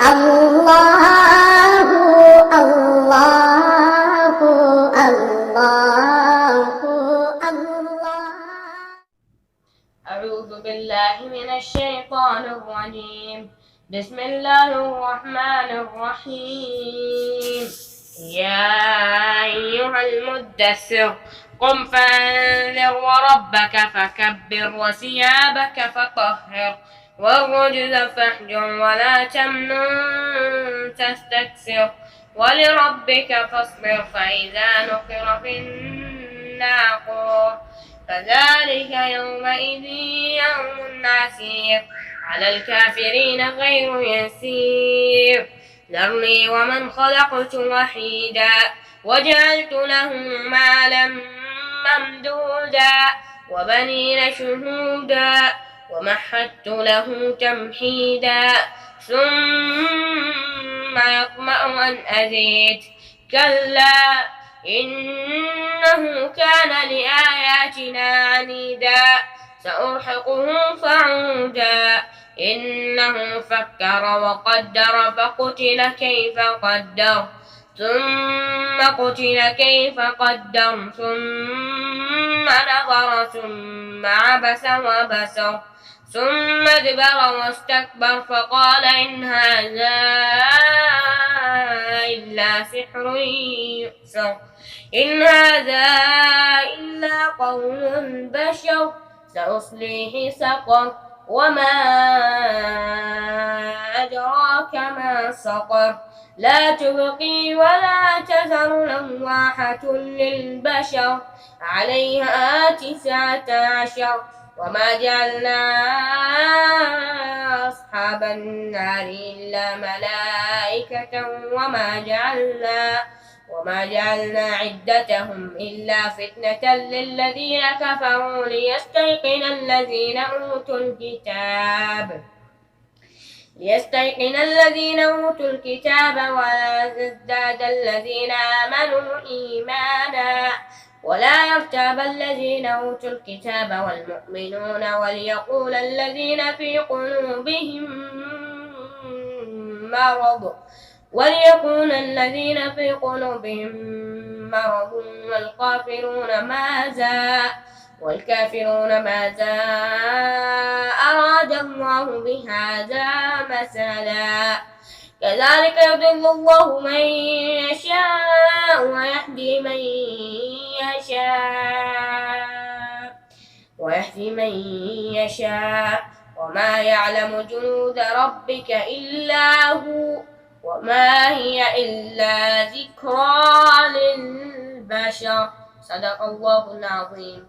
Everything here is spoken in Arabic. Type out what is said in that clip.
الله الله الله الله. أعوذ بالله من الشيطان الرجيم. بسم الله الرحمن الرحيم. يا أيها المدثر قم فأنذر وربك فكبر وثيابك فطهر والرجز فاهجر ولا تمنن تستكثر ولربك فاصبر فإذا نقر في الناقور فذلك يومئذ يوم عسير على الكافرين غير يسير. ذرني ومن خلقت وحيدا وجعلت له مالا ممدودا وبنين شهودا ومهدت له تمهيدا ثم يطمع أن أزيد كلا إنه كان لآياتنا عنيدا سأرهقه صعودا إنه فكر وقدر فقتل كيف قدر ثم قتل كيف قدر ثم نظر ثم عبس وبسر ثم ادبر واستكبر فقال إن هذا إلا سحر يؤثر إن هذا إلا قول البشر سأصليه سقر وما أدراك ما سقر لا تبقي ولا تذر لواحة للبشر عليها 19 وما جعلنا أصحاب النار إلا ملائكة وما جعلنا عدتهم إلا فتنة للذين كفروا ليستيقن الذين أوتوا الكتاب ولا يزداد الذين آمنوا إيمانا ولا يرتاب الذين أوتوا الكتاب والمؤمنون وليقول الذين في قلوبهم مرض والكافرون ماذا أراد الله بهذا مثلا كذلك يضل الله من يشاء ويهدي من يشاء وما يعلم جنود ربك إلا هو وما هي إلا ذكرى للبشر. صدق الله العظيم.